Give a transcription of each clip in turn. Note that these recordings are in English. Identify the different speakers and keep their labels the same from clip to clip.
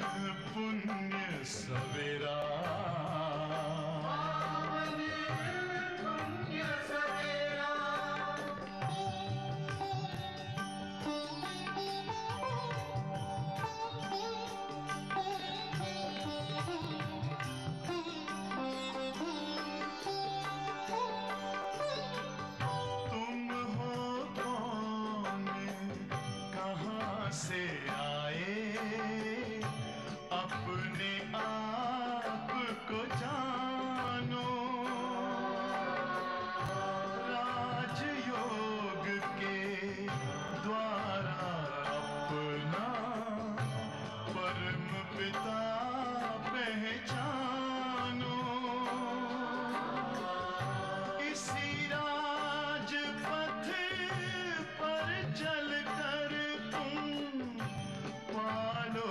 Speaker 1: पुण्य सवेरा, से आए अपने आप को जानो, राजयोग के द्वारा अपना परम पिता पहचानो। इसी राजपथ पर चलकर पालो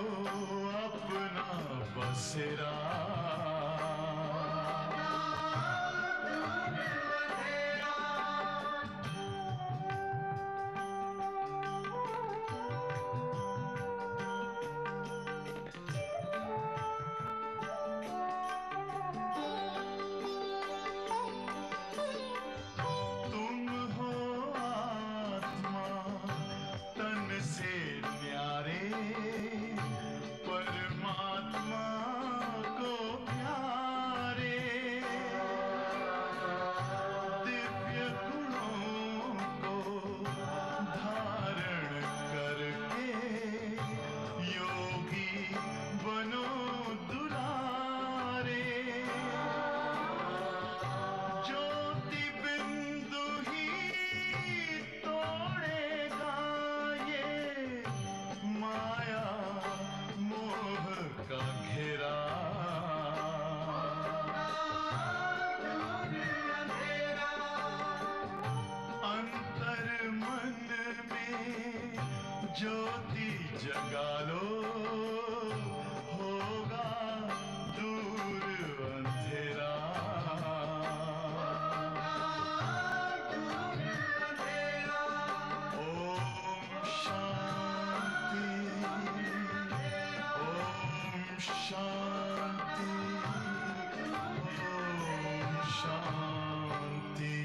Speaker 1: अपना बसेरा। तुम हो आत्मा तन से न्यारे, परमात्मा को प्यारे, दिव्य गुणों को धारण करके योगी बनो दुलारे। ज्योति बिंदु ही तोड़ेगा ये माया मोह का घेरा। अंतर मन में ज्योति जगा लो, होगा दूर अंधेरा। ओम शांति, ओम शांति, ओम शांति।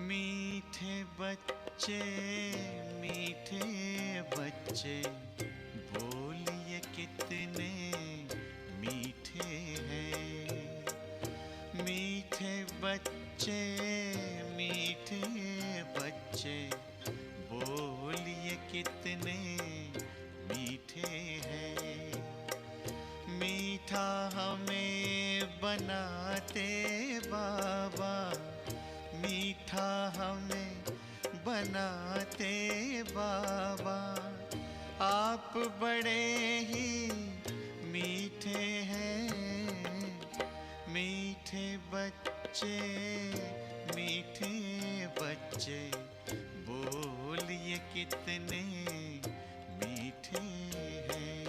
Speaker 2: मीठे बच्चे, मीठे बच्चे, बोलिए कितने मीठे हैं। मीठे बच्चे, मीठे बच्चे, बोलिए कितने मीठे हैं। मीठा हमें बनाते बाबा, मीठा हमें बनाते बाबा, आप बड़े ही मीठे हैं। मीठे बच्चे, मीठे बच्चे, बोलिए कितने मीठे हैं।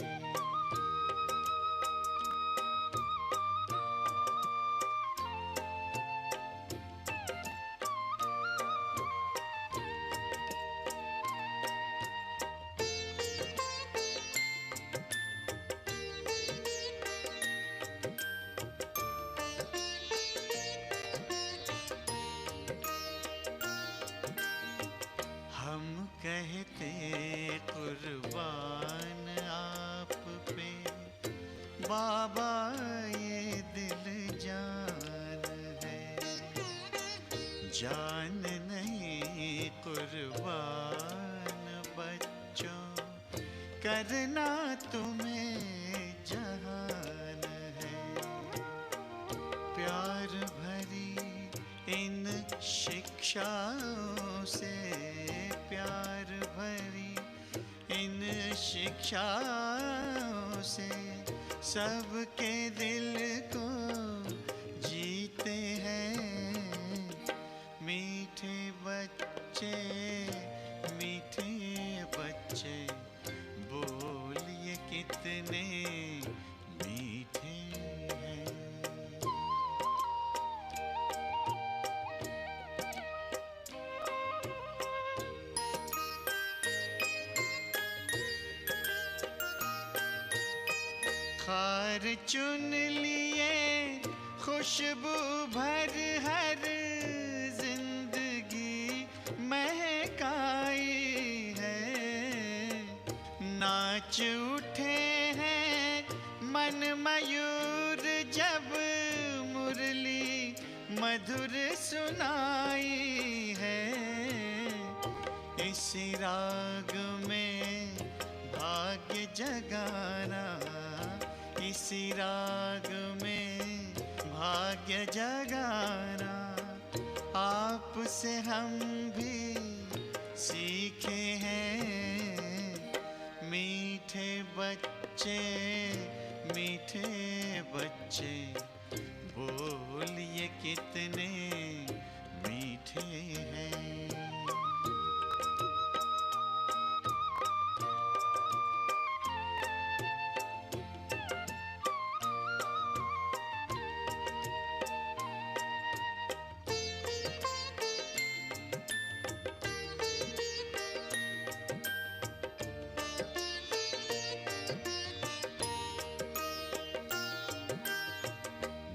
Speaker 2: हम कहते कुर्बान आप पे बाबा, ये दिल जान है। जान नहीं कुर्बान बच्चों, करना तुम्हें जहान है। प्यार भरी इन शिक्षाओं से, प्यार भरी इन शिक्षाओं से, सबके दिल को जीते हैं। मीठे बच्चे, मीठे बच्चे, कितने मीठे हैं। खार चुन लिए खुशबू भर हर जिंदगी महकाई है। नाच उठे हैं मन मयूर जब मुरली मधुर सुनाई है। इसी राग में भाग्य जगाना, इसी राग में भाग्य जगाना, आपसे हम भी सीखे हैं। मीठे बच्चे, मीठे बच्चे, बोलिए कितने मीठे हैं।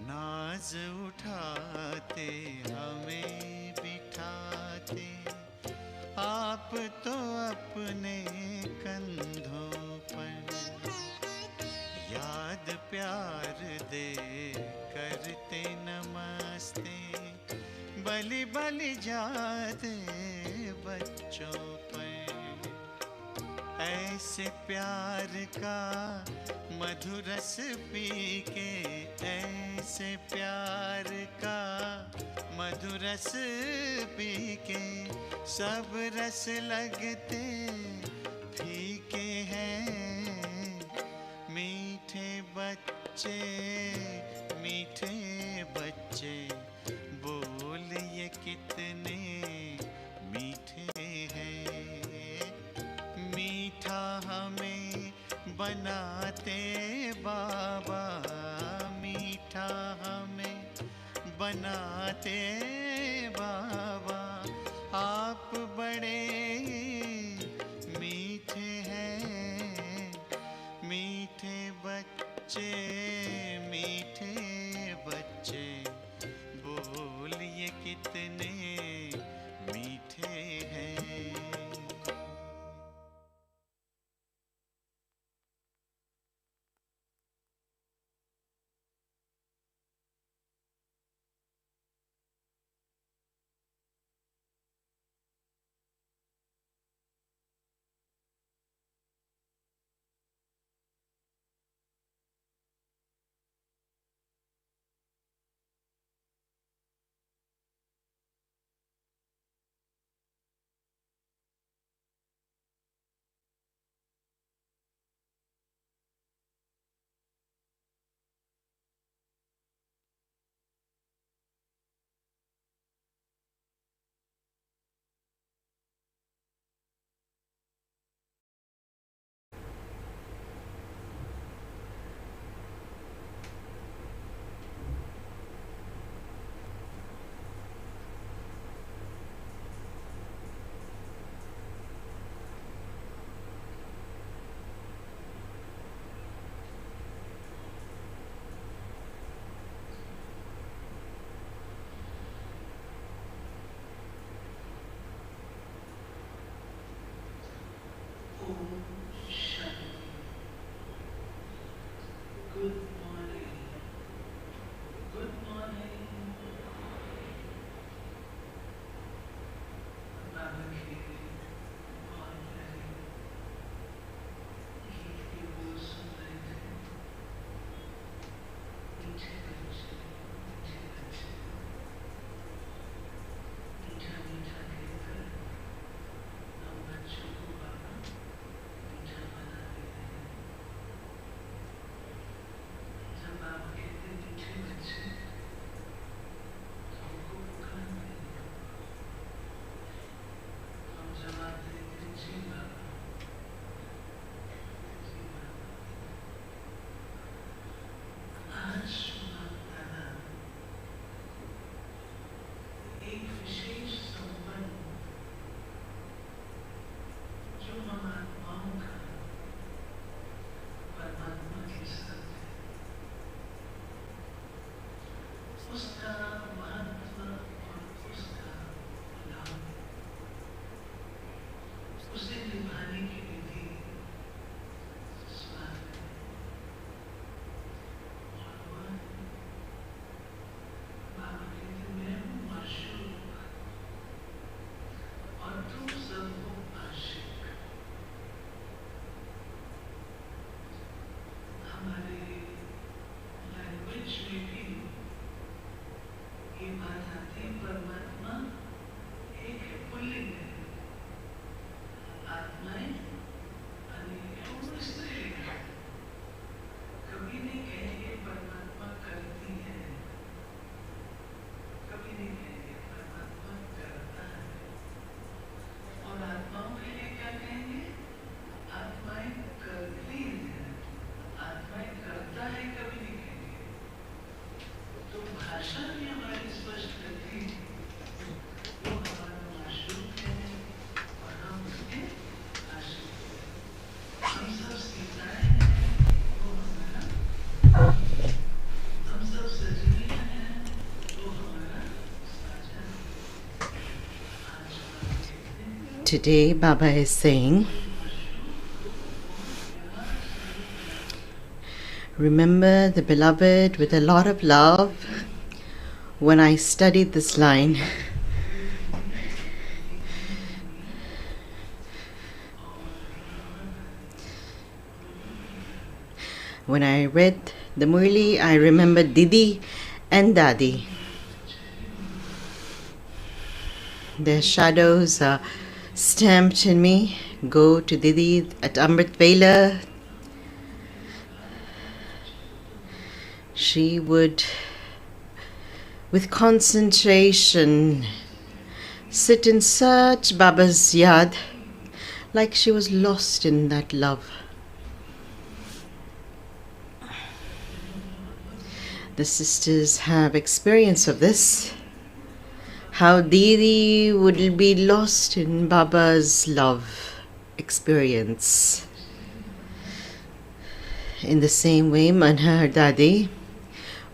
Speaker 2: नाज उठाते हमें बिठाते आप तो अपने कंधों पर। याद प्यार दे करते नमस्ते, बलि बलि जाते बच्चों पर। ऐसे प्यार का मधुरस पी के, ऐसे प्यार का मधुरस पी के, सब रस लगते फीके हैं। मीठे बच्चे, मीठे बच्चे, बोलिए कितने मीठे हैं। मीठा हमें बनाते बाबा, मीठा हमें बनाते बाबा। आप बड़े मीठे हैं। मीठे बच्चे, मीठे बच्चे, बोलिए कितने मीठे हैं।
Speaker 3: Good morning. Good morning. Baba ki बहुत प्यारी गीत की बोल सुन रहे थे। मीठे बच्चे, मीठा मीठा कहकर हम बच्चों को बाबा
Speaker 4: Today, Baba is saying, remember the beloved with a lot of love. When I studied this line, when I read the Murli, I remembered Didi and Dadi. Their shadows are stamped in me. Go to Didi at Amrit Vela. She would, with concentration, sit and search Baba's yad like she was lost in that love. The sisters have experience of this. How Didi would be lost in Baba's love experience. In the same way, Manhar Dadi,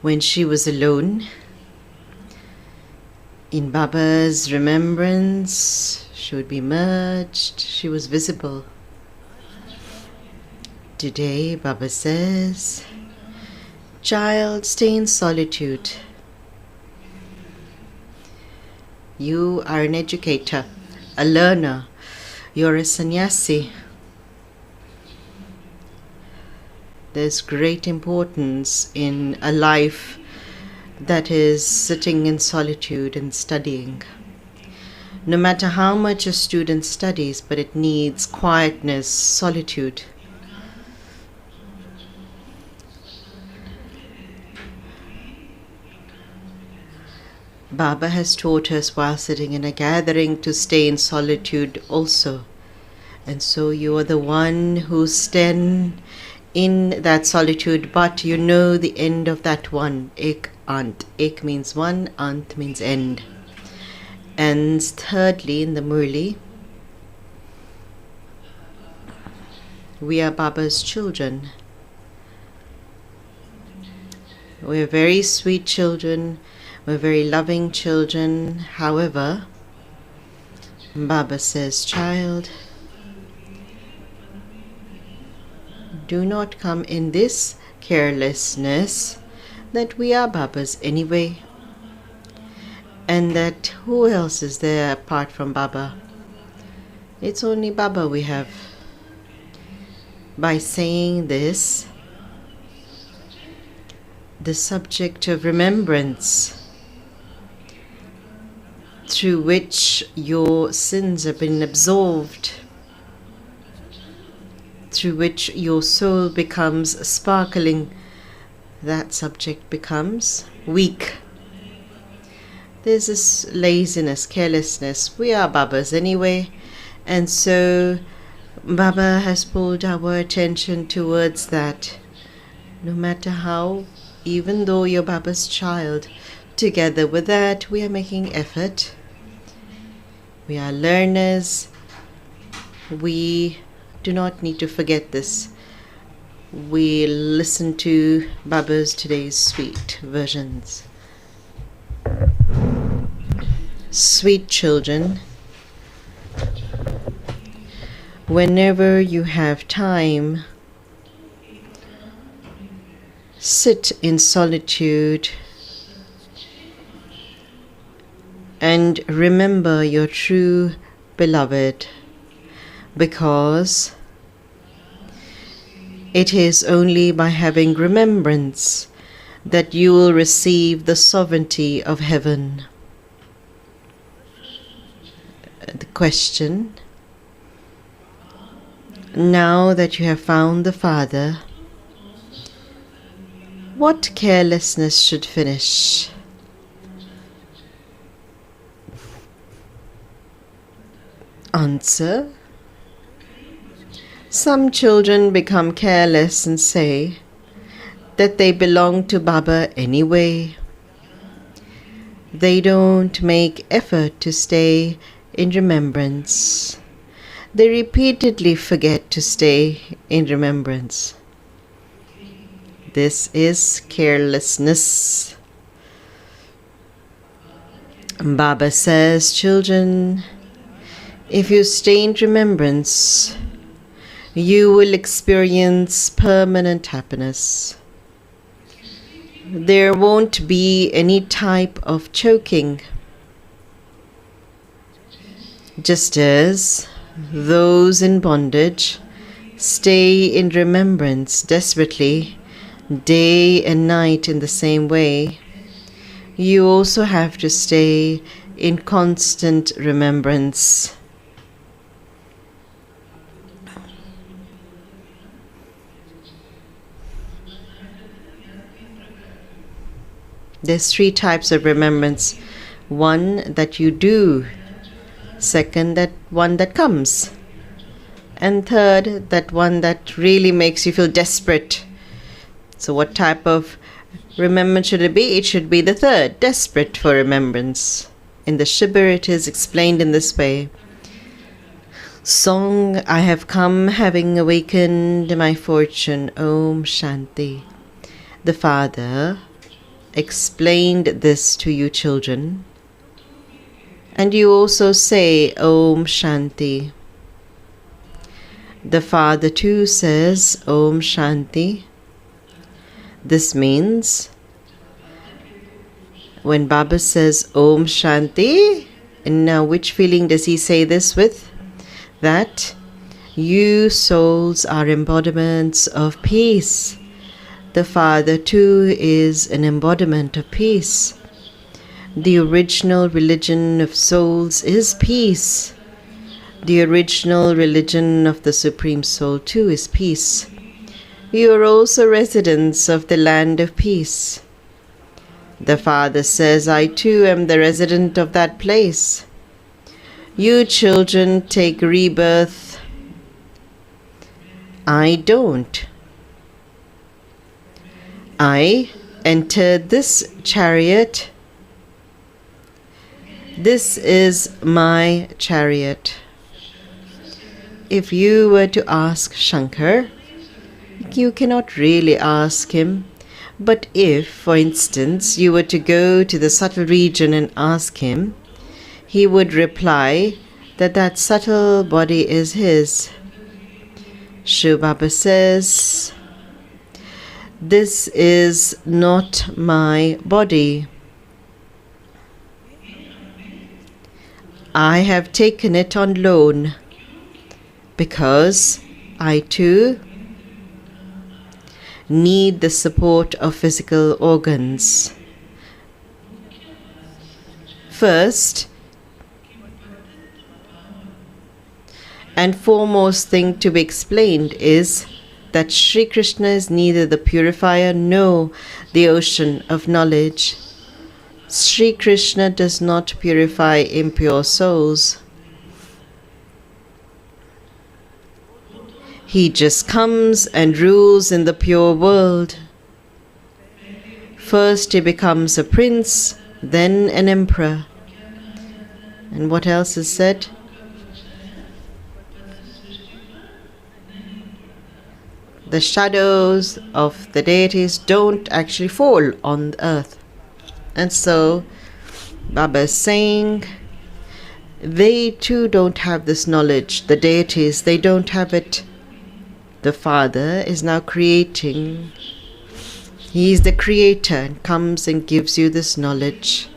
Speaker 4: when she was alone, in Baba's remembrance, she would be merged, she was visible. Today, Baba says, child, stay in solitude. You are an educator, a learner. You're a sannyasi. There's great importance in a life that is sitting in solitude and studying. No matter how much a student studies, but it needs quietness, solitude. Baba has taught us while sitting in a gathering to stay in solitude also. And so you are the one who's staying in that solitude, but you know the end of that one. Ek ant. Ek means one, ant means end. And thirdly, in the Murli, we are Baba's children. We're very sweet children. We're very loving children. However, Baba says, child, do not come in this carelessness that we are Baba's anyway, and that who else is there apart from Baba? It's only Baba we have. By saying this, the subject of remembrance, through which your sins have been absolved, through which your soul becomes sparkling, that subject becomes weak. There's this laziness, carelessness. We are Baba's anyway, and so Baba has pulled our attention towards that. No matter how, even though you're Baba's child, together with that, we are making effort. We are learners. We do not need to forget this. We listen to Baba's today's sweet versions. Sweet children, whenever you have time, sit in solitude and remember your true beloved, because it is only by having remembrance that you will receive the sovereignty of heaven. The question, now that you have found the Father, what carelessness should finish? Answer, some children become careless and say that they belong to Baba anyway. They don't make effort to stay in remembrance. They repeatedly forget to stay in remembrance. This is carelessness. Baba says, children, If you stay in remembrance, you will experience permanent happiness. There won't be any type of choking. Just as those in bondage stay in remembrance desperately, day and night in the same way, you also have to stay in constant remembrance. There's 3 types of remembrance. One that you do, second that one that comes, and third that one that really makes you feel desperate. So what type of remembrance should it be? It should be the third, desperate for remembrance. In the Shibir it is explained in this way. Song, I have come having awakened my fortune, Om Shanti. The Father explained this to you children, and you also say Om Shanti. The Father too says Om Shanti. This means when Baba says Om Shanti, and now which feeling does he say this with? That you souls are embodiments of peace. The Father too is an embodiment of peace. The original religion of souls is peace. The original religion of the Supreme Soul too is peace. You are also residents of the land of peace. The Father says, I too am the resident of that place. You children take rebirth. I don't. I entered this chariot. This is my chariot. If you were to ask Shankar, you cannot really ask him. But if, for instance, you were to go to the subtle region and ask him, he would reply that that subtle body is his. Shiv Baba says, this is not my body. I have taken it on loan because I too need the support of physical organs. First and foremost thing to be explained is that Sri Krishna is neither the purifier nor the ocean of knowledge. Sri Krishna does not purify impure souls. He just comes and rules in the pure world. First he becomes a prince, then an emperor. And what else is said? The shadows of the deities don't actually fall on the earth. And so Baba is saying they too don't have this knowledge. The deities, they don't have it. The Father is now creating. He is the creator and comes and gives you this knowledge.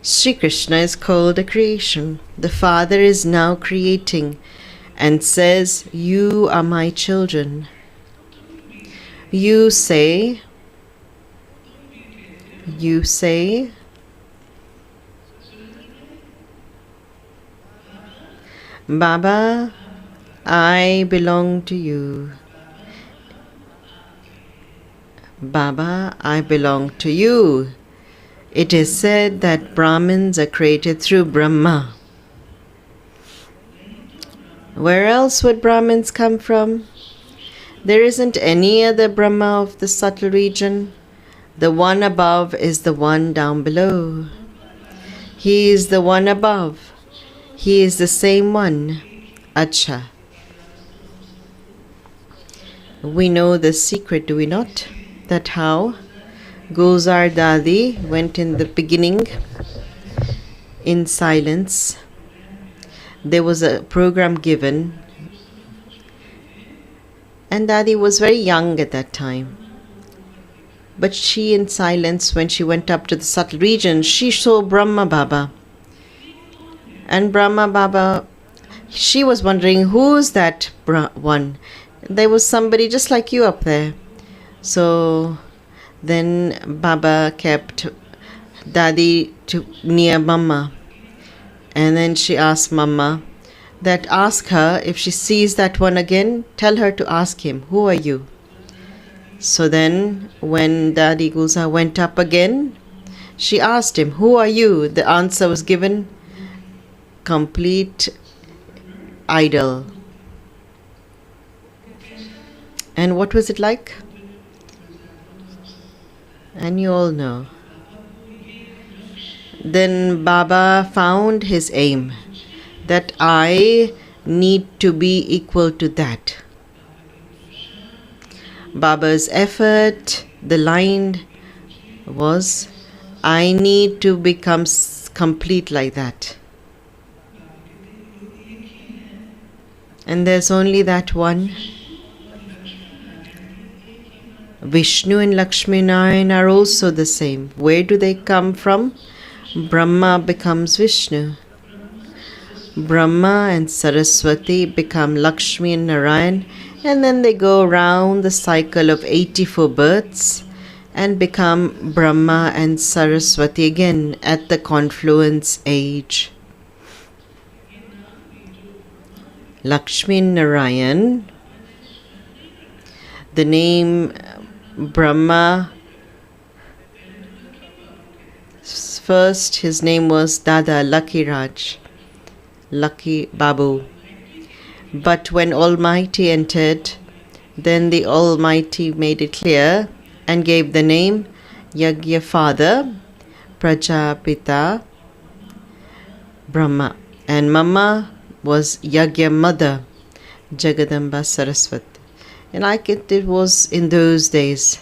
Speaker 4: Sri Krishna is called a creation. The Father is now creating and says, you are my children. You say, Baba, I belong to you. Baba, I belong to you. It is said that Brahmins are created through Brahma. Where else would Brahmins come from? There isn't any other Brahma of the subtle region. The one above is the one down below. He is the one above. He is the same one. Acha. We know the secret, do we not? That how Gulzar Dadi went in the beginning in silence. There was a program given, and Dadi was very young at that time. But she, in silence, when she went up to the subtle region, she saw Brahma Baba. And Brahma Baba, she was wondering, who's that one? There was somebody just like you up there. So then Baba kept Dadi near Mama. And then she asked Mama that ask her, if she sees that one again, tell her to ask him, who are you? So then when Dadi Gulzar went up again, she asked him, who are you? The answer was given, complete idol. And what was it like? And you all know. Then Baba found his aim, that I need to be equal to that. Baba's effort, the line was, I need to become complete like that. And there's only that one. Vishnu and Lakshmi Narayan are also the same. Where do they come from? Brahma becomes Vishnu. Brahma and Saraswati become Lakshmi and Narayan, and then they go around the cycle of 84 births and become Brahma and Saraswati again at the confluence age. Lakshmi and Narayan, the name Brahma, first his name was Dada Lucky Raj, Lucky Babu. But when Almighty entered, then the Almighty made it clear and gave the name Yagya Father, Prajapita, Brahma. And Mama was Yagya Mother, Jagadamba Saraswati. And like it was in those days.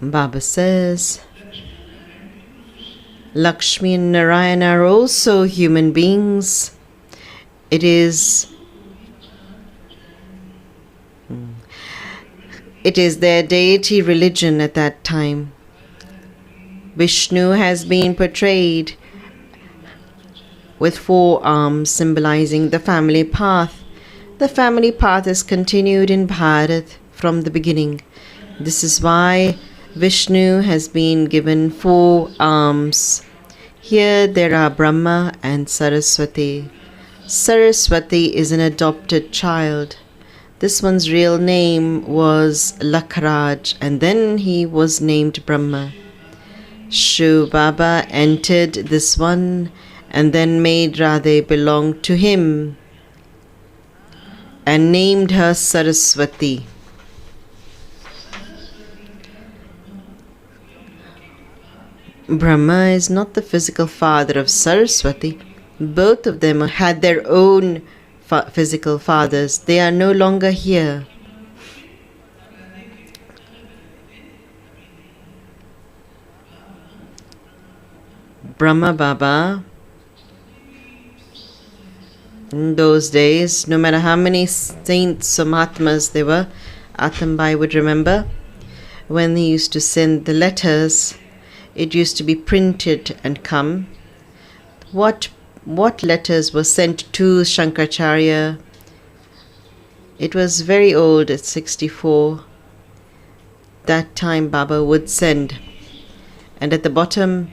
Speaker 4: Baba says, Lakshmi and Narayana are also human beings. It is their deity religion at that time. Vishnu has been portrayed with 4 arms symbolizing the family path. The family path is continued in Bharat from the beginning. This is why Vishnu has been given 4 arms. Here there are Brahma and Saraswati. Saraswati is an adopted child. This one's real name was Lakhraj, and then he was named Brahma. Shiv Baba entered this one and then made Radhe belong to him and named her Saraswati. Brahma is not the physical father of Saraswati. Both of them had their own physical fathers. They are no longer here. Brahma Baba, in those days, no matter how many saints or Mahatmas there were, Atambai would remember, when he used to send the letters, it used to be printed and come. What letters were sent to Shankaracharya? It was very old, at 64. That time Baba would send. And at the bottom,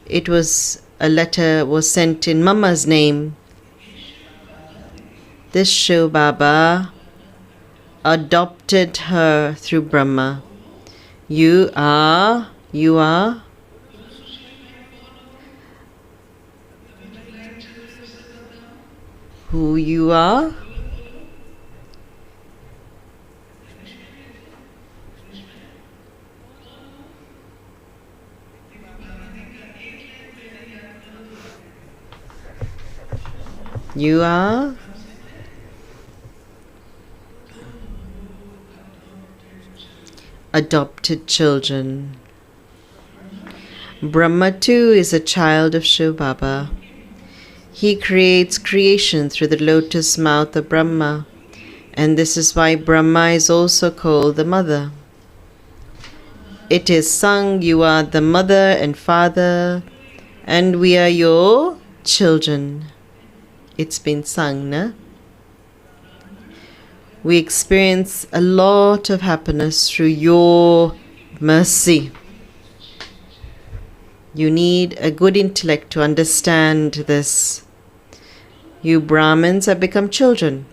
Speaker 4: it was a letter was sent in Mama's name. This Shiv Baba adopted her through Brahma. You are who you are. You are adopted children. Brahma too is a child of Shiv Baba. He creates creation through the lotus mouth of Brahma, and this is why Brahma is also called the mother. It is sung, you are the mother and father, and we are your children. It's been sung, na? We experience a lot of happiness through your mercy. You need a good intellect to understand this. You Brahmins have become children.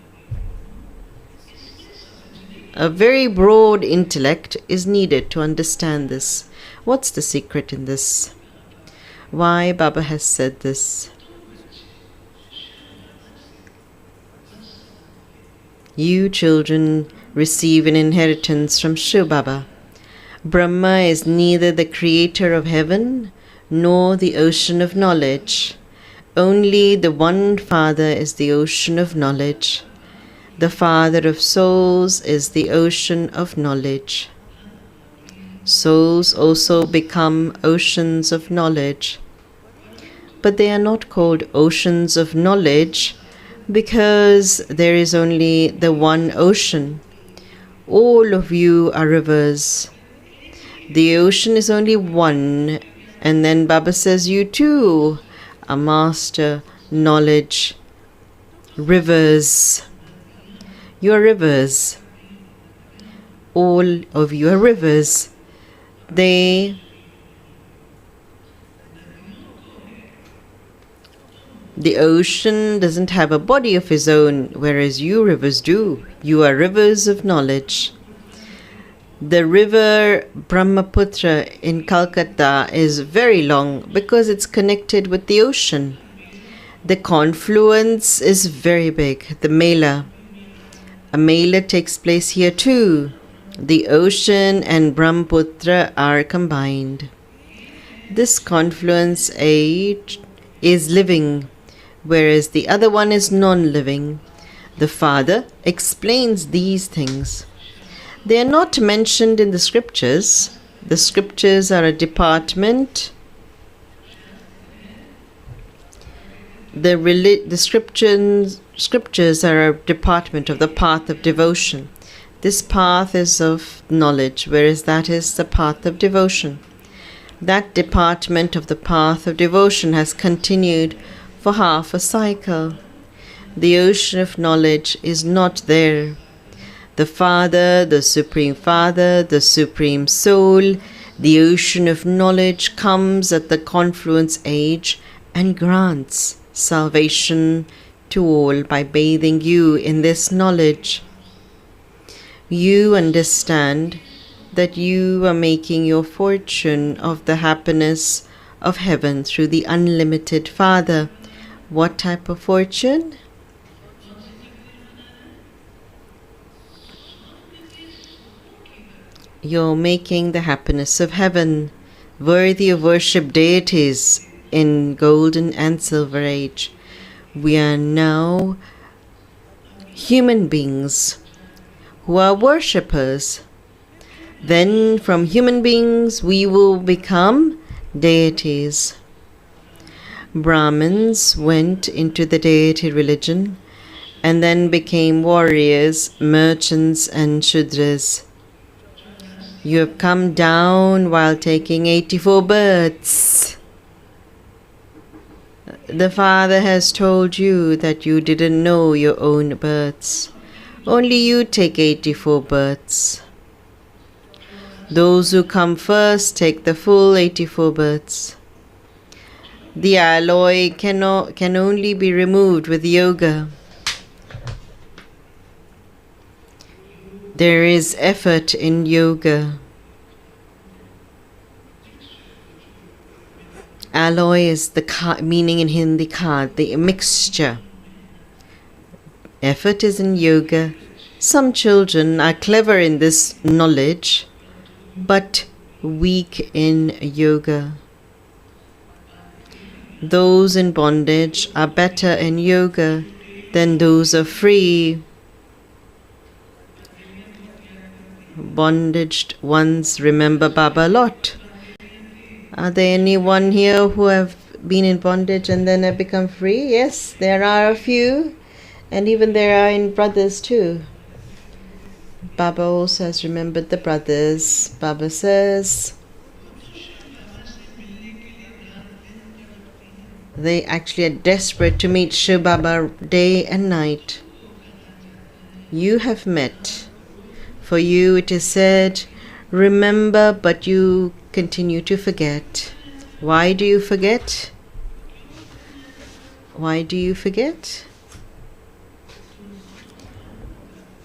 Speaker 4: A very broad intellect is needed to understand this. What's the secret in this? Why Baba has said this? You children receive an inheritance from Shiv Baba. Brahma is neither the creator of heaven nor the ocean of knowledge. Only the one Father is the ocean of knowledge. The Father of souls is the ocean of knowledge. Souls also become oceans of knowledge. But they are not called oceans of knowledge because there is only the one ocean. All of you are rivers. The ocean is only one, and then Baba says you too are master, knowledge, rivers. You are rivers. All of you are rivers. The ocean doesn't have a body of its own, whereas you rivers do. You are rivers of knowledge. The river Brahmaputra in Calcutta is very long because it's connected with the ocean. The confluence is very big, the Mela. A Mela takes place here too. The ocean and Brahmaputra are combined. This confluence age is living, whereas the other one is non-living. The Father explains these things. They are not mentioned in the scriptures. The scriptures are a department. The scriptures are a department of the path of devotion. This path is of knowledge, whereas that is the path of devotion. That department of the path of devotion has continued for half a cycle. The ocean of knowledge is not there. The Father, the Supreme Father, the Supreme Soul, the ocean of knowledge comes at the confluence age and grants salvation to all by bathing you in this knowledge. You understand that you are making your fortune of the happiness of heaven through the unlimited Father. What type of fortune? You're making the happiness of heaven, worthy of worship deities in golden and silver age. We are now human beings who are worshippers. Then from human beings we will become deities. Brahmins went into the deity religion and then became warriors, merchants and Shudras. You have come down while taking 84 births. The Father has told you that you didn't know your own births. Only you take 84 births. Those who come first take the full 84 births. The alloy can only be removed with yoga. There is effort in yoga. Alloy is the meaning in Hindi khad, the mixture. Effort is in yoga. Some children are clever in this knowledge, but weak in yoga. Those in bondage are better in yoga than those are free. bondaged ones remember Baba a lot. Are there anyone here who have been in bondage and then have become free? Yes, there are a few. And even there are in brothers too. Baba also has remembered the brothers. Baba says they actually are desperate to meet Shiv Baba day and night. You have met. For you it is said, remember, but you continue to forget. Why do you forget? Why do you forget?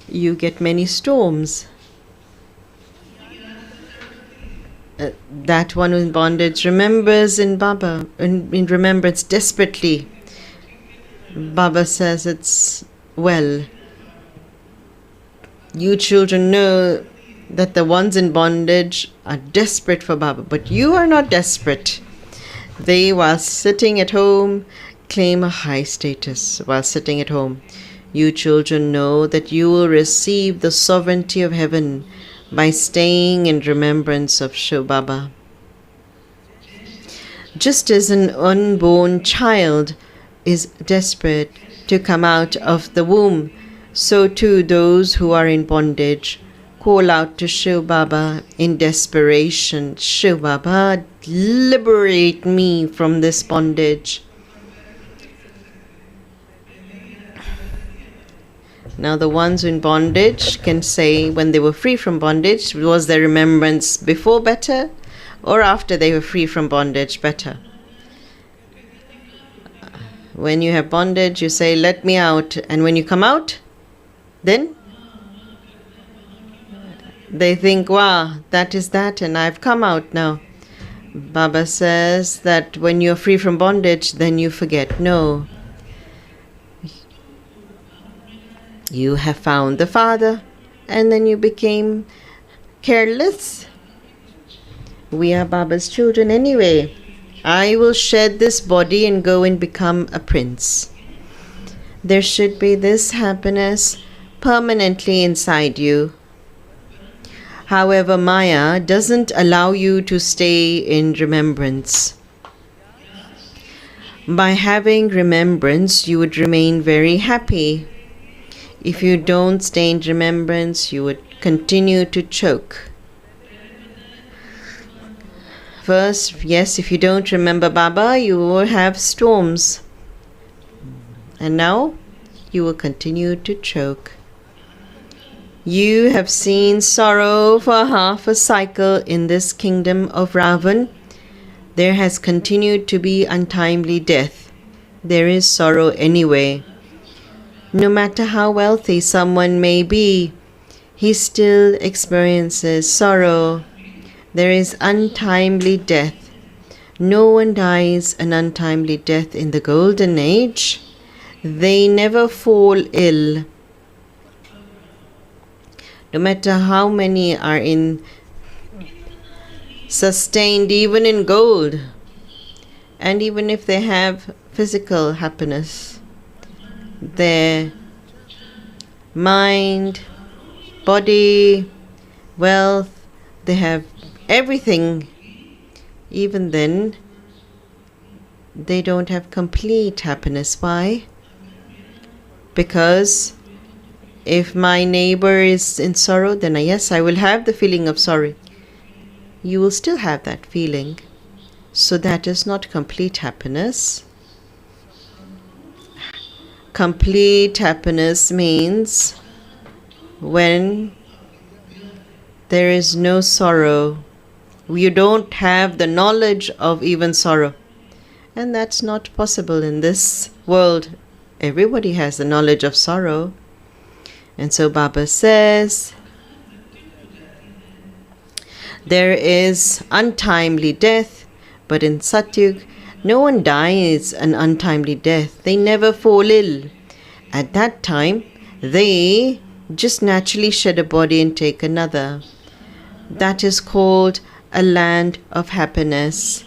Speaker 4: You get many storms. That one in bondage remembers in Baba, in remembrance desperately. Baba says it's well. You children know that the ones in bondage are desperate for Baba, but you are not desperate. They, while sitting at home, claim a high status while sitting at home. You children know that you will receive the sovereignty of heaven by staying in remembrance of Shiv Baba. Just as an unborn child is desperate to come out of the womb, so too those who are in bondage call out to Shiv Baba in desperation. Shiv Baba, liberate me from this bondage. Now the ones in bondage can say when they were free from bondage, was their remembrance before better or after they were free from bondage better? When you have bondage, you say, let me out. And when you come out, then they think, wow, that is that, and I've come out now. Baba says that when you're free from bondage, then you forget. No. You have found the Father, and then you became careless. We are Baba's children anyway. I will shed this body and go and become a prince. There should be this happiness permanently inside you. However, Maya doesn't allow you to stay in remembrance. By having remembrance, you would remain very happy. If you don't stay in remembrance, you would continue to choke. First, yes, if you don't remember Baba, you will have storms. And now, you will continue to choke. You have seen sorrow for half a cycle in this kingdom of Ravan. There has continued to be untimely death. There is sorrow anyway. No matter how wealthy someone may be, he still experiences sorrow. There is untimely death. No one dies an untimely death in the golden age. They never fall ill. No matter how many are sustained even in gold, and even if they have physical happiness, their mind, body, wealth, they have everything. Even then, they don't have complete happiness. Why? Because if my neighbor is in sorrow, then yes, I will have the feeling of sorrow. You will still have that feeling. So that is not complete happiness. Complete happiness means when there is no sorrow. You don't have the knowledge of even sorrow. And that's not possible in this world. Everybody has the knowledge of sorrow. And so Baba says, there is untimely death, but in Satyug, no one dies an untimely death. They never fall ill. At that time, they just naturally shed a body and take another. That is called a land of happiness.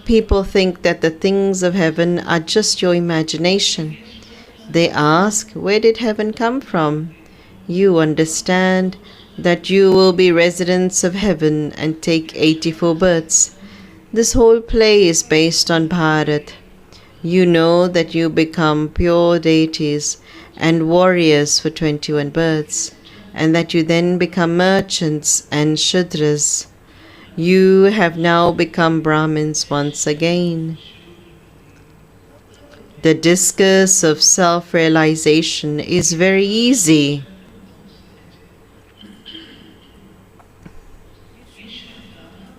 Speaker 4: People think that the things of heaven are just your imagination. They ask, where did heaven come from? You understand that you will be residents of heaven and take 84 births. This whole play is based on Bharat. You know that you become pure deities and warriors for 21 births, and that you then become merchants and Shudras. You have now become Brahmins once again. The discourse of self-realization is very easy.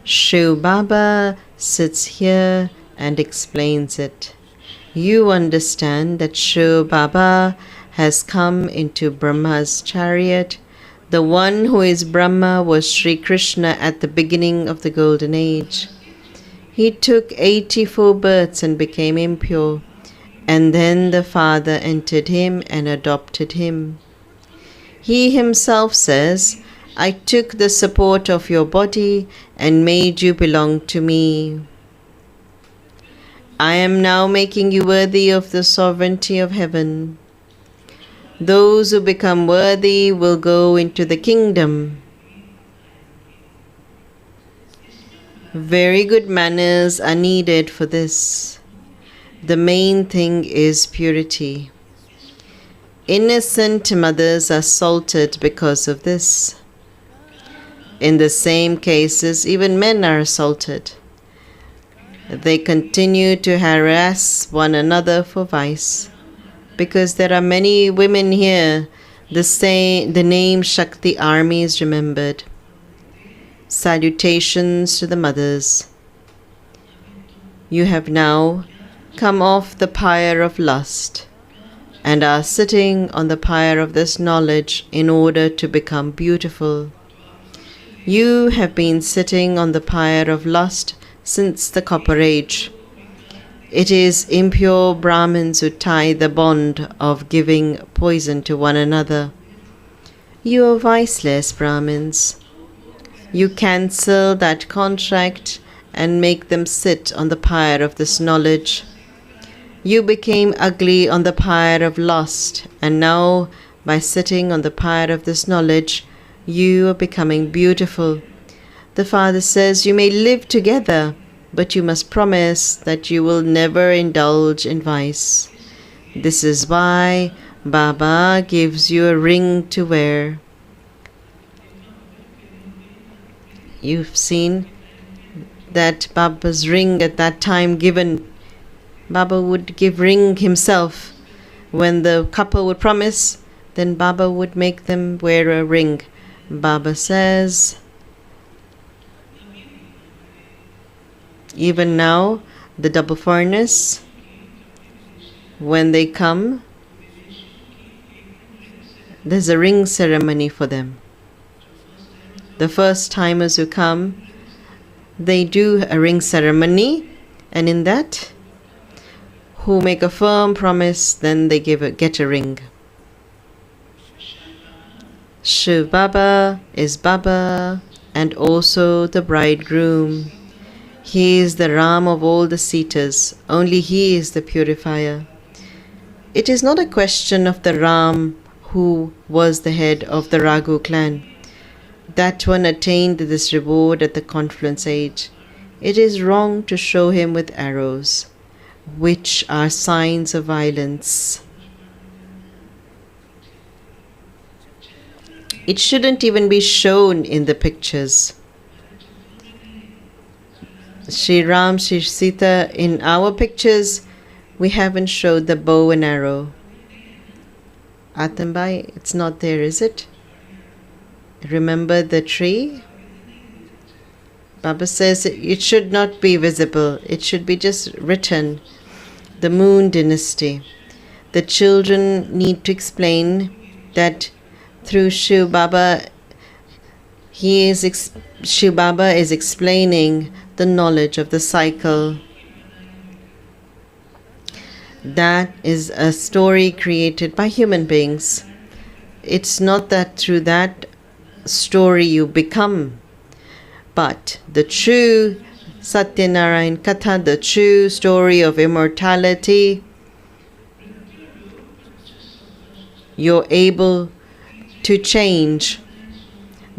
Speaker 4: Shiv Baba sits here and explains it. You understand that Shiv Baba has come into Brahma's chariot. The one who is Brahma was Sri Krishna at the beginning of the Golden Age. He took 84 births and became impure, and then the Father entered him and adopted him. He himself says, I took the support of your body and made you belong to me. I am now making you worthy of the sovereignty of heaven. Those who become worthy will go into the kingdom. Very good manners are needed for this. The main thing is purity. Innocent mothers are salted because of this. In the same cases, even men are assaulted. They continue to harass one another for vice. Because there are many women here, the name Shakti Army is remembered. Salutations to the mothers. You have now come off the pyre of lust and are sitting on the pyre of this knowledge in order to become beautiful. You have been sitting on the pyre of lust since the Copper Age. It is impure Brahmins who tie the bond of giving poison to one another. You are viceless Brahmins. You cancel that contract and make them sit on the pyre of this knowledge. You became ugly on the pyre of lust, and now, by sitting on the pyre of this knowledge, you are becoming beautiful. The Father says you may live together, but you must promise that you will never indulge in vice. This is why Baba gives you a ring to wear. You've seen that Baba's ring at that time given. Baba would give ring himself. When the couple would promise, then Baba would make them wear a ring. Baba says, even now, the double foreigners, when they come, there's a ring ceremony for them. The first timers who come, they do a ring ceremony, and in that, who make a firm promise, then they get a ring. Shiv Baba is Baba and also the bridegroom. He is the Ram of all the Sitas. Only he is the purifier. It is not a question of the Ram who was the head of the Raghu clan. That one attained this reward at the confluence age. It is wrong to show him with arrows, which are signs of violence. It shouldn't even be shown in the pictures. Sri Ram, Sri Sita, in our pictures, we haven't showed the bow and arrow. Atambai, it's not there, is it? Remember the tree? Baba says it should not be visible. It should be just written. The Moon Dynasty. The children need to explain that through Shiv Baba, Shiv Baba is explaining the knowledge of the cycle. That is a story created by human beings. It's not that through that story you become, but the true Satyanarayan Katha, the true story of immortality, you're able to change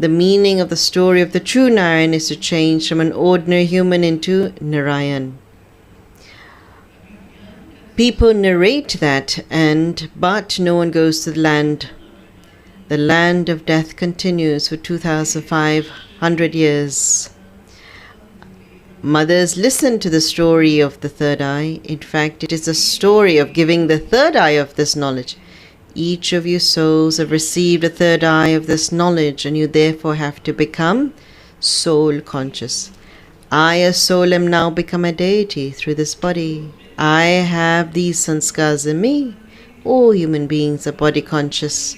Speaker 4: The meaning of the story of the true Narayan is to change from an ordinary human into Narayan. People narrate that, but no one goes to the land. The land of death continues for 2,500 years. Mothers listen to the story of the third eye. In fact, it is a story of giving the third eye of this knowledge. Each of you souls have received a third eye of this knowledge, and you therefore have to become soul conscious. I, a soul, am now become a deity through this body. I have these sanskars in me. All human beings are body conscious.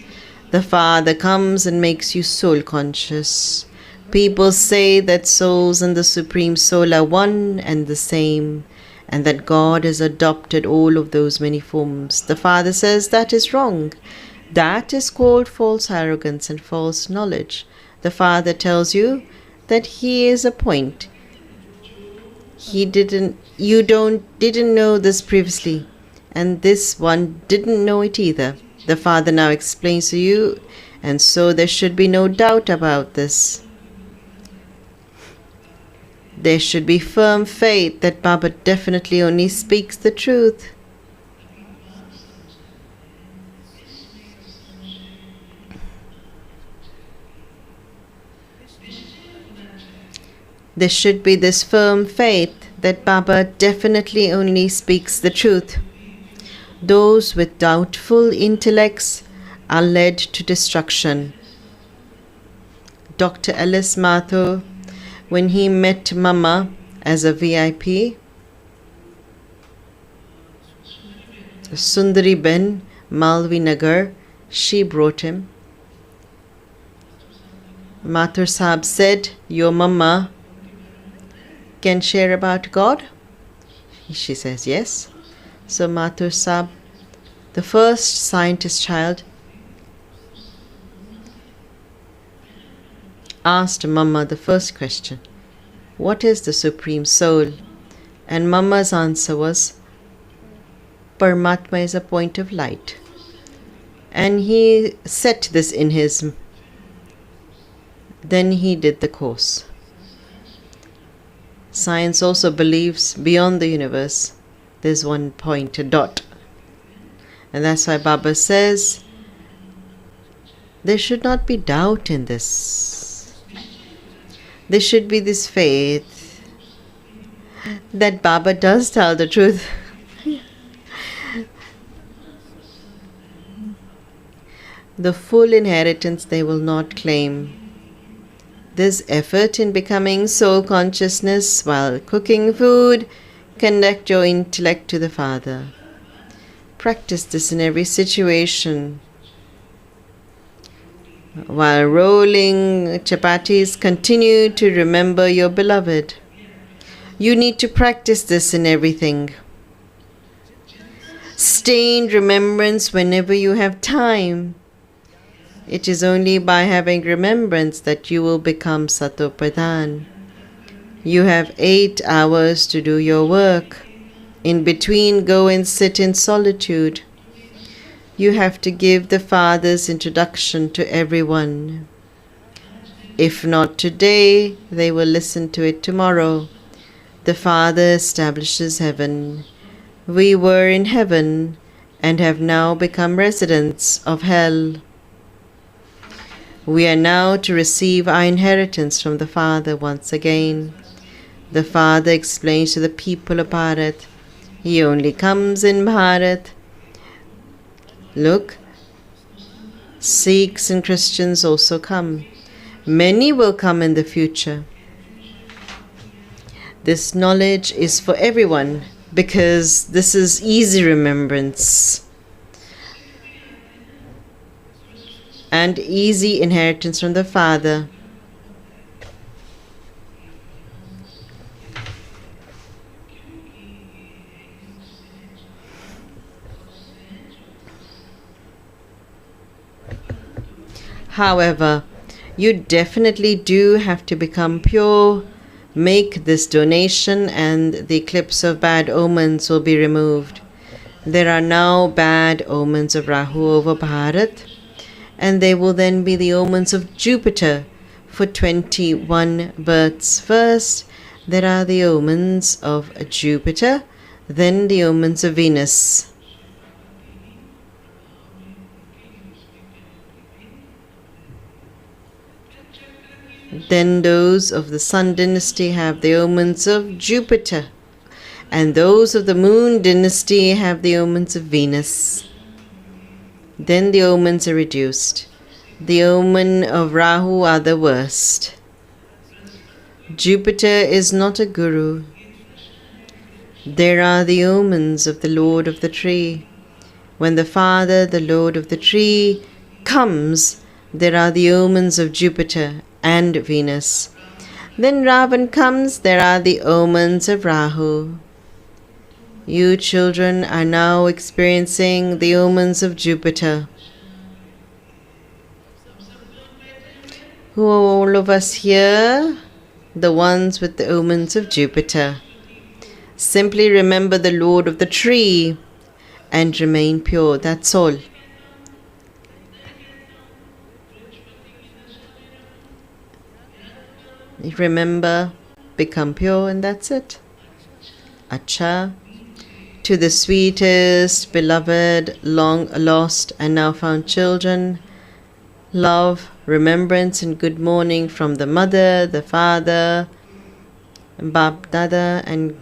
Speaker 4: The Father comes and makes you soul conscious. People say that souls and the Supreme Soul are one and the same, and that God has adopted all of those many forms. The Father says that is wrong. That is called false arrogance and false knowledge. The Father tells you that He is a point. You didn't know this previously, and this one didn't know it either. The Father now explains to you, and so there should be no doubt about this. There should be firm faith that Baba definitely only speaks the truth. There should be this firm faith that Baba definitely only speaks the truth. Those with doubtful intellects are led to destruction. Dr. Ellis Mathur, when he met Mama as a VIP, Sundari Ben, Malvi Nagar, she brought him. Mathur Sahib said, "Your Mama can share about God?" She says, "Yes." So Mathur Sahib, the first scientist child, asked Mama the first question, "What is the Supreme Soul?" And Mama's answer was, "Paramatma is a point of light." And he set this in his. Then he did the course. Science also believes beyond the universe there's one point, a dot. And that's why Baba says there should not be doubt in this. There should be this faith that Baba does tell the truth. The full inheritance they will not claim. This effort in becoming soul consciousness while cooking food, connect your intellect to the Father. Practice this in every situation. While rolling chapatis, continue to remember your beloved. You need to practice this in everything. Stay in remembrance whenever you have time. It is only by having remembrance that you will become Sato Pradhan. You have 8 hours to do your work. In between, go and sit in solitude. You have to give the Father's introduction to everyone. If not today, they will listen to it tomorrow. The Father establishes heaven. We were in heaven and have now become residents of hell. We are now to receive our inheritance from the Father once again. The Father explains to the people of Bharat, He only comes in Bharat. Look, Sikhs and Christians also come. Many will come in the future. This knowledge is for everyone because this is easy remembrance and easy inheritance from the Father. However, you definitely do have to become pure. Make this donation and the eclipse of bad omens will be removed. There are now bad omens of Rahu over Bharat, and they will then be the omens of Jupiter, for 21 births. First, there are the omens of Jupiter, then the omens of Venus. Then those of the Sun dynasty have the omens of Jupiter, and those of the Moon dynasty have the omens of Venus. Then the omens are reduced. The omen of Rahu are the worst. Jupiter is not a guru. There are the omens of the Lord of the Tree. When the Father, the Lord of the Tree, comes, there are the omens of Jupiter and Venus. Then Ravan comes, there are the omens of Rahu. You children are now experiencing the omens of Jupiter. Who are all of us here? The ones with the omens of Jupiter. Simply remember the Lord of the Tree and remain pure. That's all. Remember, become pure, and that's it. Acha. To the sweetest, beloved, long lost and now found children, love, remembrance, and good morning from the mother, the father, Bab Dada, and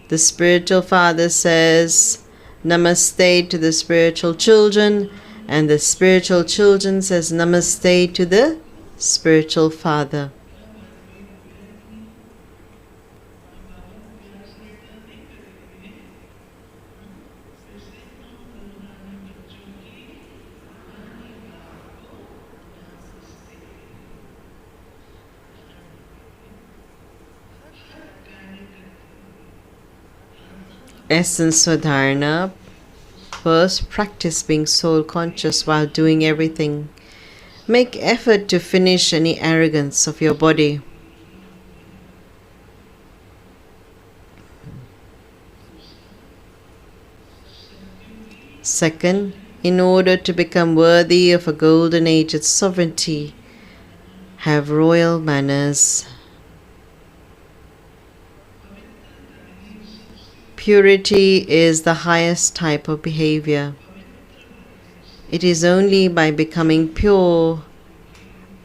Speaker 4: the spiritual father says Namaste to the spiritual children, and the spiritual children says Namaste to the spiritual father. Essence Swadharana. First, practice being soul conscious while doing everything. Make effort to finish any arrogance of your body. Second, in order to become worthy of a golden aged sovereignty, have royal manners. Purity is the highest type of behavior. It is only by becoming pure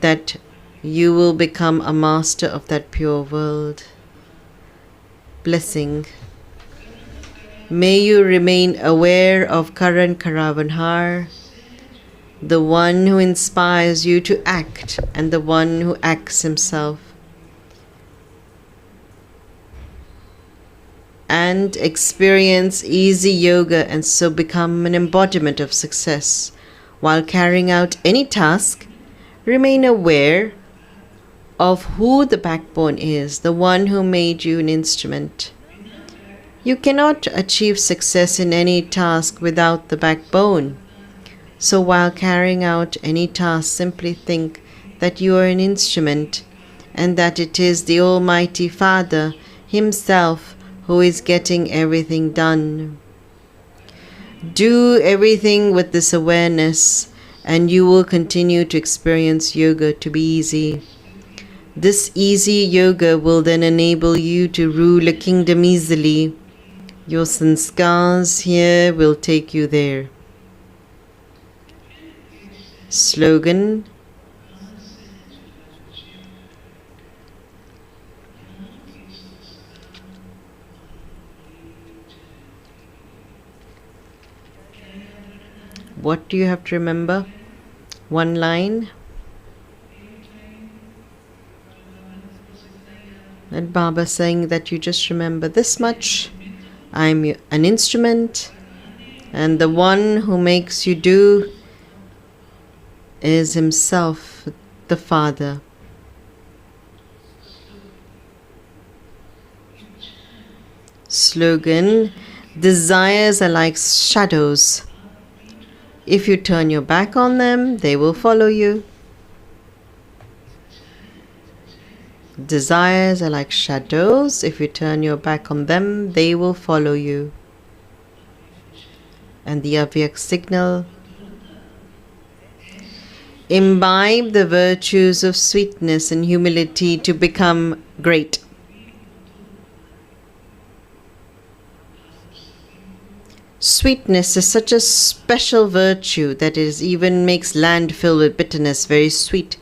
Speaker 4: that you will become a master of that pure world. Blessing. May you remain aware of Karan Karavanhar, the one who inspires you to act and the one who acts himself. And experience easy yoga and so become an embodiment of success. While carrying out any task, remain aware of who the backbone is, the one who made you an instrument. You cannot achieve success in any task without the backbone. So while carrying out any task, simply think that you are an instrument and that it is the Almighty Father Himself who is getting everything done. Do everything with this awareness and you will continue to experience yoga to be easy. This easy yoga will then enable you to rule a kingdom easily. Your sanskars here will take you there. Slogan. What do you have to remember? One line. And Baba saying that you just remember this much. I'm an instrument, and the one who makes you do is Himself, the Father. Slogan. Desires are like shadows. If you turn your back on them, they will follow you. Desires are like shadows. If you turn your back on them, they will follow you. And the Avyak signal. Imbibe the virtues of sweetness and humility to become great. Sweetness is such a special virtue that it even makes land filled with bitterness very sweet.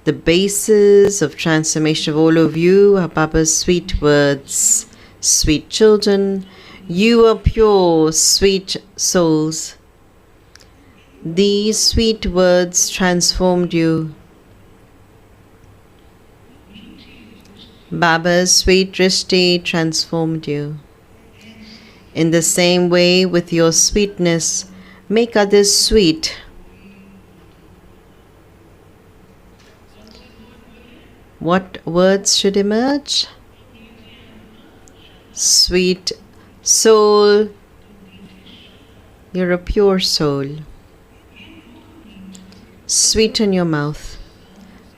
Speaker 4: The basis of transformation of all of you are Baba's sweet words. Sweet children, you are pure, sweet souls. These sweet words transformed you. Baba's sweet drishti transformed you. In the same way, with your sweetness, make others sweet. What words should emerge? Sweet soul, you're a pure soul. Sweeten your mouth.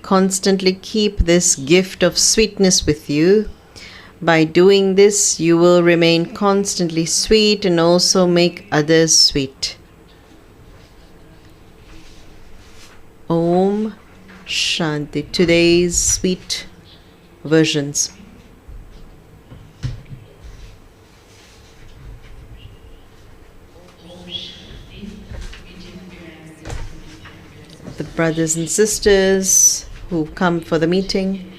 Speaker 4: Constantly keep this gift of sweetness with you. By doing this, you will remain constantly sweet and also make others sweet. Om Shanti. Today's sweet versions. The brothers and sisters who come for the meeting,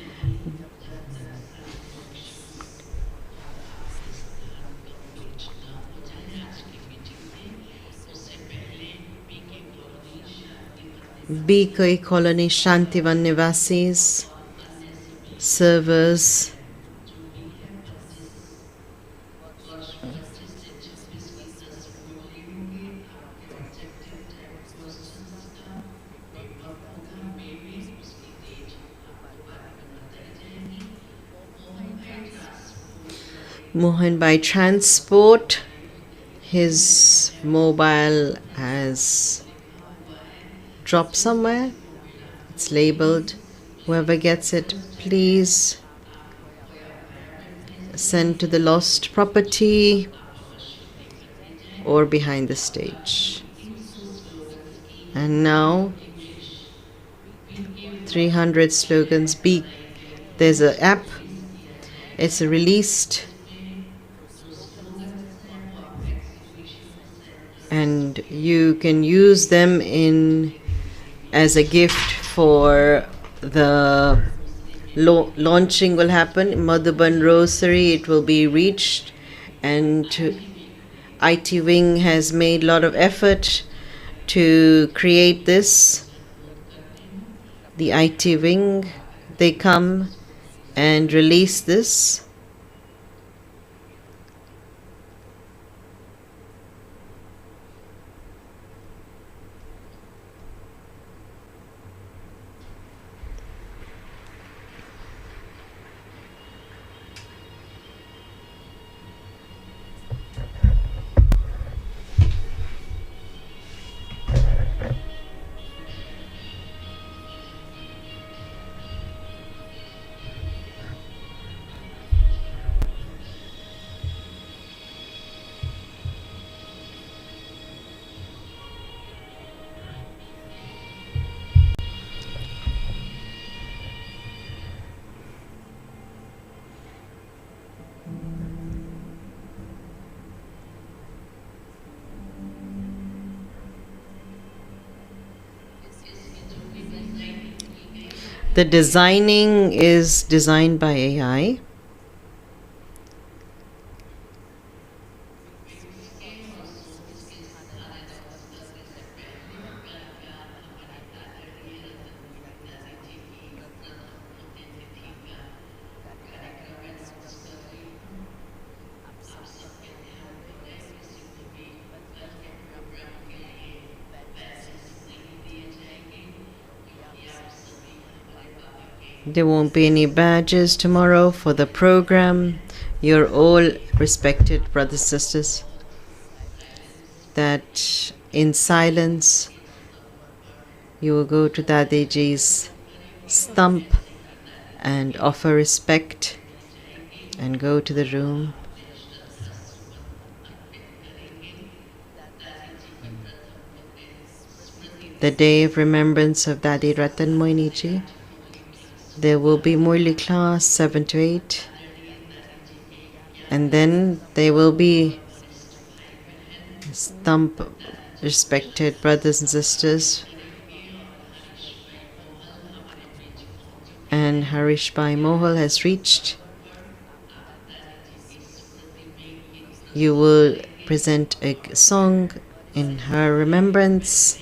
Speaker 4: BK Colony Shantivan Nivasis, servers, Mohan by transport, his mobile has dropped somewhere. It's labeled. Whoever gets it, please send to the lost property or behind the stage. And now 300 slogans. There's an app. It's released. And you can use them as a gift for the launching will happen. Madhuban Rosary, it will be reached, and IT Wing has made a lot of effort to create this. The IT Wing, they come and release this. The designing is designed by AI. There won't be any badges tomorrow for the program. You're all respected brothers and sisters. That in silence you will go to Dadiji's stump and offer respect and go to the room. the day of remembrance of Dadi Ratan Moini ji. There will be Murli class 7 to 8. And then there will be stump respected brothers and sisters. And Harish Bhai Mohal has reached. You will present a song in her remembrance.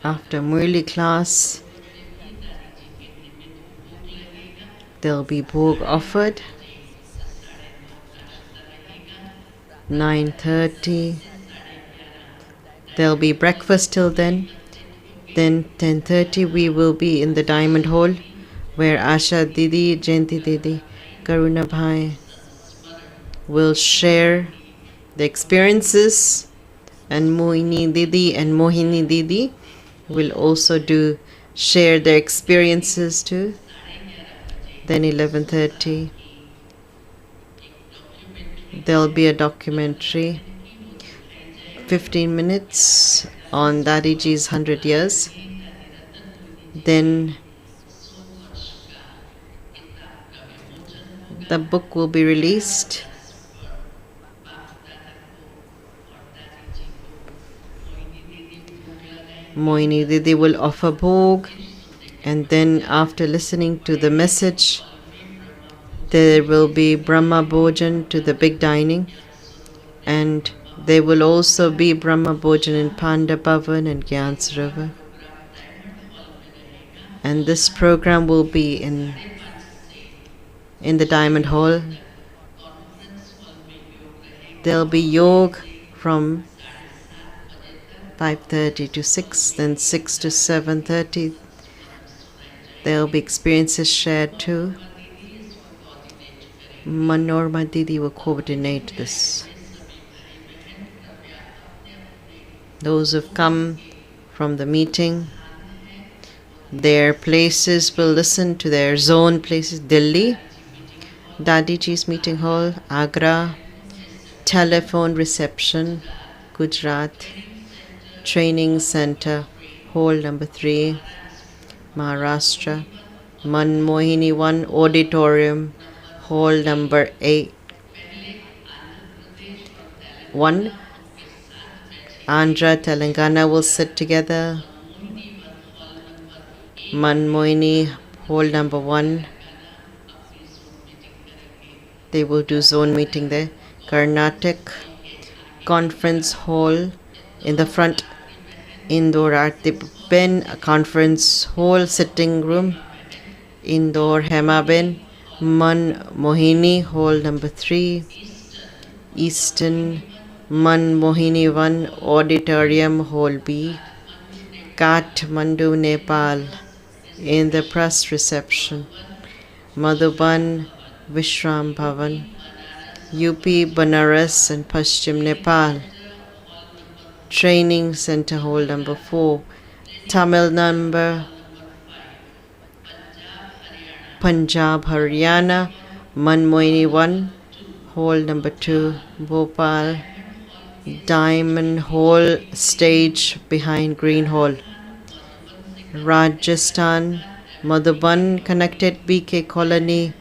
Speaker 4: After Murli class, there'll be bhog offered. 9:30. There'll be breakfast till then. Then 10:30 we will be in the Diamond Hall, where Asha Didi, Jayanti Didi, Karuna Bhai will share the experiences, and Mohini Didi and Mohini Didi will also share their experiences too. Then 11:30 there'll be a documentary, 15 minutes on Dadiji's 100 years. Then the book will be released. Moini Didi will offer bhog, and then after listening to the message, there will be Brahma Bhojan to the big dining, and there will also be Brahma Bhojan in Panda Bhavan and Gyan Sarovar. And this program will be in the Diamond Hall. There'll be yoga from 5:30 to 6, then 6 to 7:30. There'll be experiences shared too. Manorma Didi will coordinate this. Those who've come from the meeting, their places will listen to their zone places. Delhi, Dadiji's meeting hall. Agra, telephone reception. Gujarat, training center, hall number 3. Maharashtra, Manmohini 1 auditorium, hall number 1. Andhra, Telangana will sit together. Manmohini, hall number 1. They will do zone meeting there. Karnataka, conference hall in the front. Indore, Artiben, conference hall, sitting room. Indore, Hemaben, Manmohini, hall number 3. Eastern, Manmohini 1, auditorium, hall B. Kathmandu, Nepal, in the press reception. Madhuban, Vishram Bhavan. UP, Banaras and Paschim, Nepal, training center, hall number 4. Tamil number, Punjab, Haryana, Manmohini 1, hall number 2. Bhopal, Diamond Hall, stage behind Green Hall. Rajasthan, Madhuban connected BK Colony,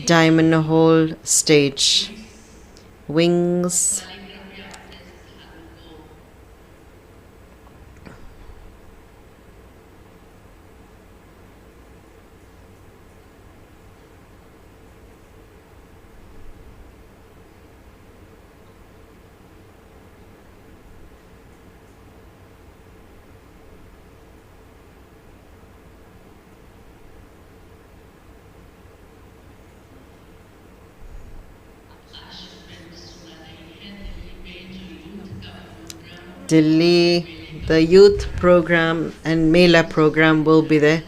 Speaker 4: Diamond Hall, stage. Wings. Delhi, the youth program and Mela program will be there.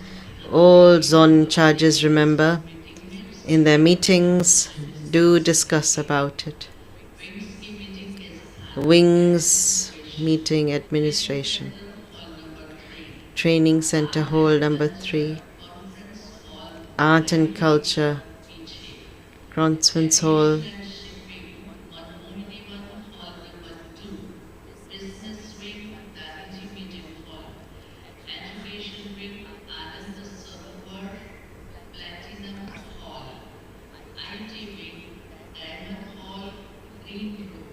Speaker 4: All zone charges, remember, in their meetings, Do discuss about it.
Speaker 3: Wings की meeting के स्थान
Speaker 4: Wings Meeting Administration.
Speaker 3: hall number 3.
Speaker 4: Training Center Hall number 3.
Speaker 3: Conference hall
Speaker 4: Art and Culture.
Speaker 3: पीछे.
Speaker 4: Confluence Hall.
Speaker 3: Aviation and shipping Manmohinivan hall number 2. Business wing Dadiji meeting hall. Education wing Anand Sarovar Platinum hall. IT wing Diamond hall Green room.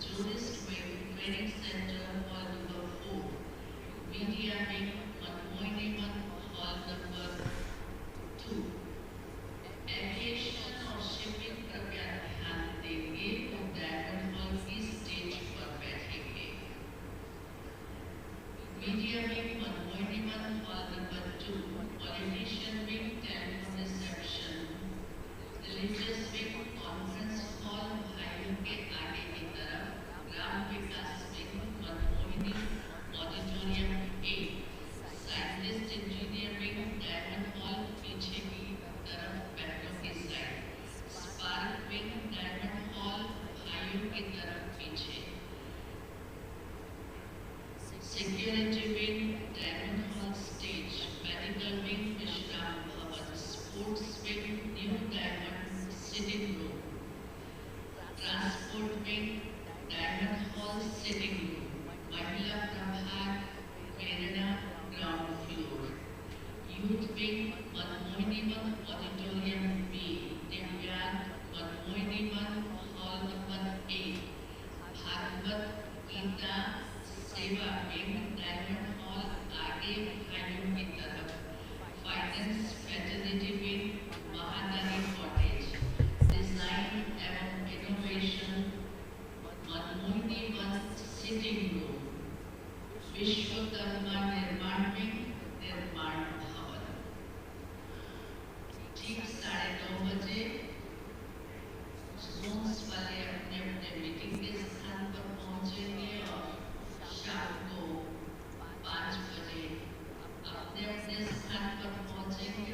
Speaker 3: Tourist wing Training center hall number 4. Media wing Manmohinivan hall number 2. Aviation और shipping कृपया ध्यान देंगे वो diamond hall की stage पर बैठेंगे. Media wing Manmohinivan hall number 2. Politician wing telephone reception. Religious wing conference hall भाइयों के आगे की तरफ. ग्राम विकास wing Manmohini auditorium 8. Scientist engineer wing diamond hall पीछे की तरफ बहनों की side. Spark wing diamond hall भाइयों की तरफ पीछे. Security wing diamond hall stage. Medical wing विश्राम भवन. Sports wing new diamond sitting room. Transport wing diamond hall sitting room. महिला प्रभाग Prerna ground floor. Youth wing Manmohinivan auditorium B. दिव्यांग मनमोहनीवन हॉल नंबर 8. भागवत गीता सेवा विंग डायमंड हॉल आगे भाइयों की तरफ. फाइनेंस फैसिलिटी विंग महादारी कॉटेज. डिजाइन एवं innovation Manmohinivan sitting room. Vishwakarma निर्माण विंग निर्माण भवन. ठीक 9:30 बजे जोन्स वाले अपने अपने मीटिंग के स्थान पर पहुंचेंगे और शाम को 5 बजे अपने अपने स्थान पर पहुंचेंगे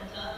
Speaker 3: Vatha